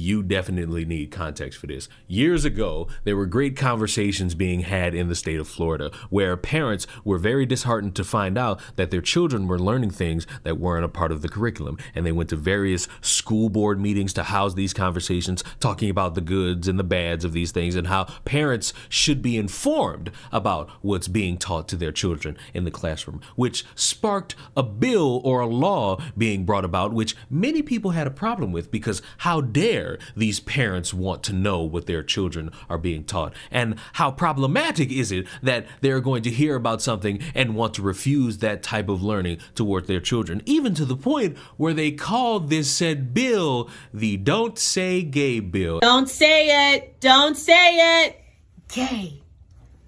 you definitely need context for this. Years ago, there were great conversations being had in the state of Florida where parents were very disheartened to find out that their children were learning things that weren't a part of the curriculum. And they went to various school board meetings to house these conversations, talking about the goods and the bads of these things and how parents should be informed about what's being taught to their children in the classroom, which sparked a bill or a law being brought about, which many people had a problem with, because how dare these parents want to know what their children are being taught? And how problematic is it that they're going to hear about something and want to refuse that type of learning toward their children, even to the point where they called this said bill the Don't Say Gay bill. Don't say it. Don't say it. Gay.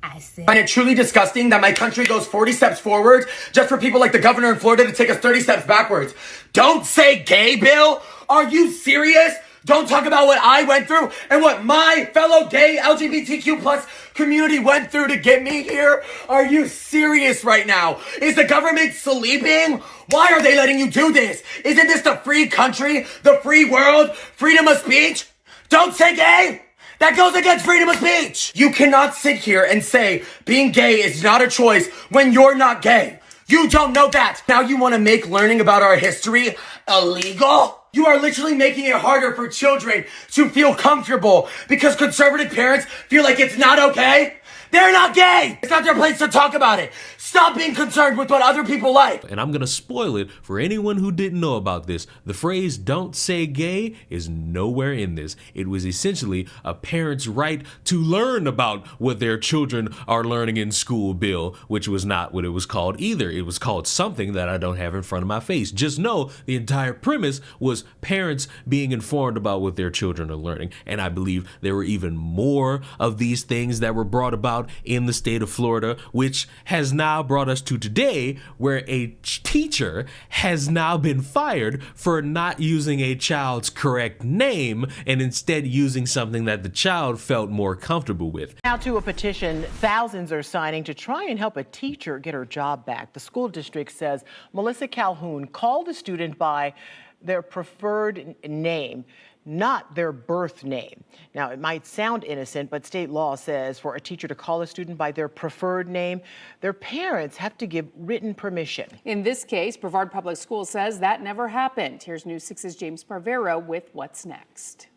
I find it truly disgusting that my country goes 40 steps forward just for people like the governor in Florida to take us 30 steps backwards. Don't say gay bill? Are you serious? Don't talk about what I went through and what my fellow gay LGBTQ plus community went through to get me here? Are you serious right now? Is the government sleeping? Why are they letting you do this? Isn't this the free country, the free world, freedom of speech? Don't say gay! That goes against freedom of speech! You cannot sit here and say being gay is not a choice when you're not gay. You don't know that. Now you want to make learning about our history illegal? You are literally making it harder for children to feel comfortable because conservative parents feel like it's not okay. They're not gay! It's not their place to talk about it. Stop being concerned with what other people like. And I'm gonna spoil it for anyone who didn't know about this. The phrase "don't say gay" is nowhere in this. It was essentially a parent's right to learn about what their children are learning in school bill, which was not what it was called either. It was called something that I don't have in front of my face. Just know the entire premise was parents being informed about what their children are learning. And I believe there were even more of these things that were brought about in the state of Florida, which has now brought us to today, where a teacher has now been fired for not using a child's correct name and instead using something that the child felt more comfortable with. Now to a petition thousands are signing to try and help a teacher get her job back. The school district says Melissa Calhoun called a student by their preferred name, not their birth name. Now, it might sound innocent, but state law says for a teacher to call a student by their preferred name, their parents have to give written permission. In this case, Brevard Public Schools says that never happened. Here's News 6's James Parvero with what's next.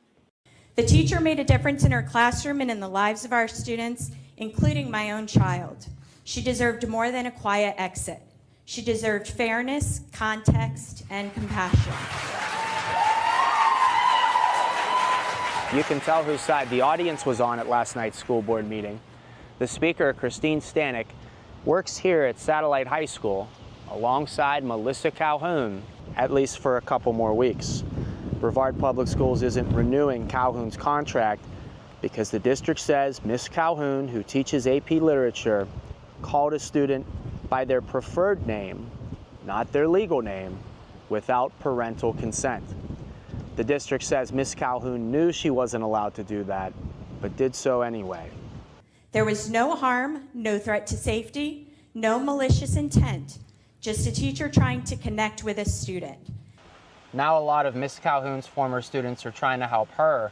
The teacher made a difference in her classroom and in the lives of our students, including my own child. She deserved more than a quiet exit. She deserved fairness, context, and compassion. You can tell whose side the audience was on at last night's school board meeting. The speaker, Christine Stanek, works here at Satellite High School alongside Melissa Calhoun, at least for a couple more weeks. Brevard Public Schools isn't renewing Calhoun's contract because the district says Miss Calhoun, who teaches AP Literature, called a student by their preferred name, not their legal name, without parental consent. The district says Miss Calhoun knew she wasn't allowed to do that, but did so anyway. There was no harm, no threat to safety, no malicious intent, just a teacher trying to connect with a student. Now a lot of Miss Calhoun's former students are trying to help her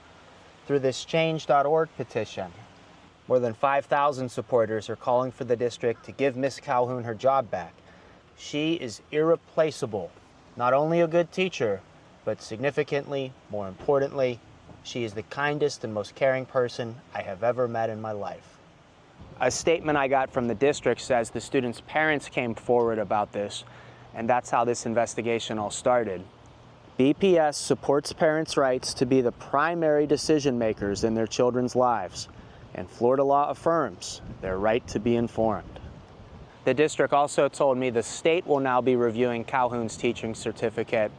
through this change.org petition. More than 5,000 supporters are calling for the district to give Miss Calhoun her job back. She is irreplaceable, not only a good teacher, but significantly, more importantly, she is the kindest and most caring person I have ever met in my life. A statement I got from the district says the students' parents came forward about this, and that's how this investigation all started. BPS supports parents' rights to be the primary decision makers in their children's lives, and Florida law affirms their right to be informed. The district also told me the state will now be reviewing Calhoun's teaching certificate.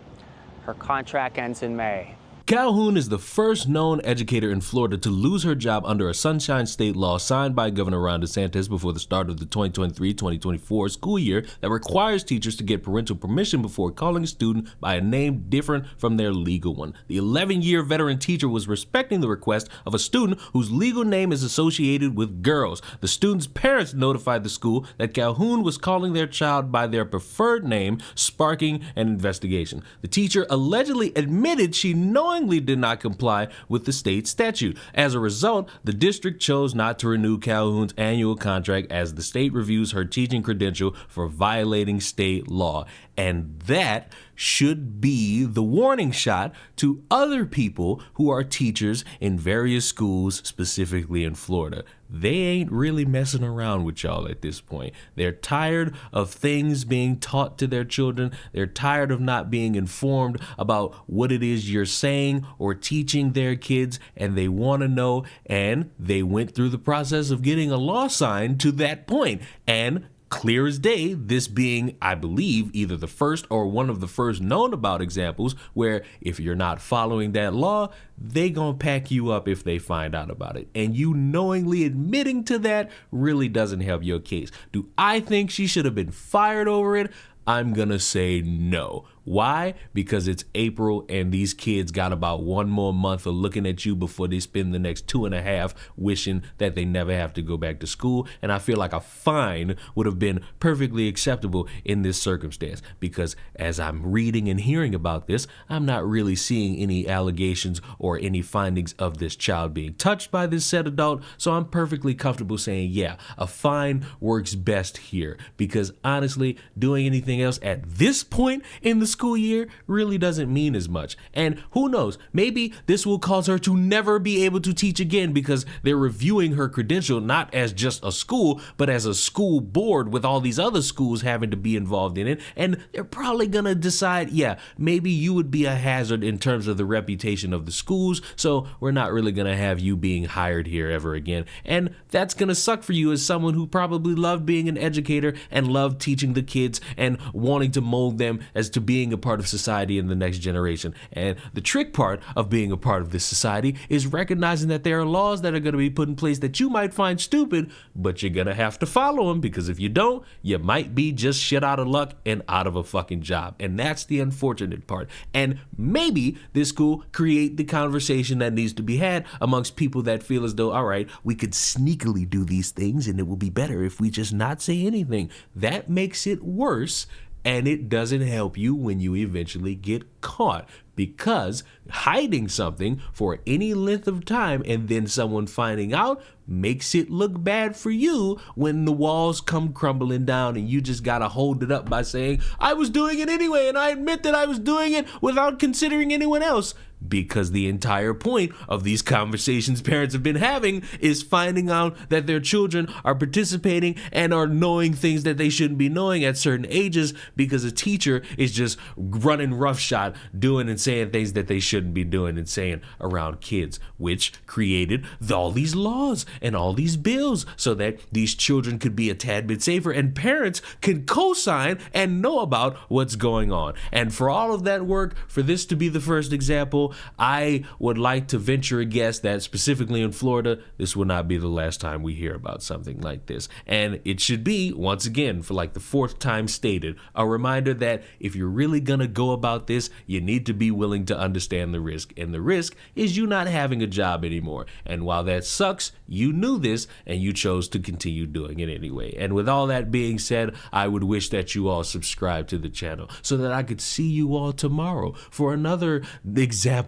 Her contract ends in May. Calhoun is the first known educator in Florida to lose her job under a Sunshine State law signed by Governor Ron DeSantis before the start of the 2023-2024 school year that requires teachers to get parental permission before calling a student by a name different from their legal one. The 11-year veteran teacher was respecting the request of a student whose legal name is associated with girls. The student's parents notified the school that Calhoun was calling their child by their preferred name, sparking an investigation. The teacher allegedly admitted she knowingly knowingly did not comply with the state statute. As a result, the district chose not to renew Calhoun's annual contract as the state reviews her teaching credential for violating state law. And that should be the warning shot to other people who are teachers in various schools, specifically in Florida. They ain't really messing around with y'all at this point. They're tired of things being taught to their children. They're tired of not being informed about what it is you're saying or teaching their kids, and they want to know, and they went through the process of getting a law signed to that point. And clear as day, this being, I believe, either the first or one of the first known about examples where if you're not following that law, they gonna pack you up if they find out about it. And you knowingly admitting to that really doesn't help your case. Do I think she should have been fired over it? I'm gonna say no. Why? Because it's April and these kids got about one more month of looking at you before they spend the next 2.5 wishing that they never have to go back to school. And I feel like a fine would have been perfectly acceptable in this circumstance, because as I'm reading and hearing about this, I'm not really seeing any allegations or any findings of this child being touched by this said adult. So I'm perfectly comfortable saying, yeah, a fine works best here, because honestly, doing anything else at this point in the school year really doesn't mean as much. And who knows, maybe this will cause her to never be able to teach again, because they're reviewing her credential not as just a school, but as a school board with all these other schools having to be involved in it. And they're probably gonna decide, yeah, maybe you would be a hazard in terms of the reputation of the schools, so we're not really gonna have you being hired here ever again. And that's gonna suck for you as someone who probably loved being an educator and loved teaching the kids and wanting to mold them as to being a part of society in the next generation. And the trick part of being a part of this society is recognizing that there are laws that are going to be put in place that you might find stupid, but you're going to have to follow them, because if you don't, you might be just shit out of luck and out of a fucking job. And that's the unfortunate part. And maybe this school create the conversation that needs to be had amongst people that feel as though, all right, we could sneakily do these things and it will be better if we just not say anything. That makes it worse. And it doesn't help you when you eventually get caught, because hiding something for any length of time and then someone finding out makes it look bad for you when the walls come crumbling down and you just gotta hold it up by saying, I was doing it anyway and I admit that I was doing it without considering anyone else. Because the entire point of these conversations parents have been having is finding out that their children are participating and are knowing things that they shouldn't be knowing at certain ages, because a teacher is just running roughshod, doing and saying things that they shouldn't be doing and saying around kids, which created all these laws and all these bills so that these children could be a tad bit safer and parents can co-sign and know about what's going on. And for all of that work, for this to be the first example, I would like to venture a guess that specifically in Florida, this will not be the last time we hear about something like this. And it should be, once again, for like the 4th time stated, a reminder that if you're really gonna go about this, you need to be willing to understand the risk. And the risk is you not having a job anymore. And while that sucks, you knew this and you chose to continue doing it anyway. And with all that being said, I would wish that you all subscribe to the channel so that I could see you all tomorrow for another example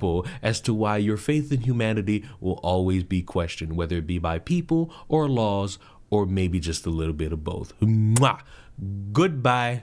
as to why your faith in humanity will always be questioned, whether it be by people or laws or maybe just a little bit of both. Mwah! Goodbye.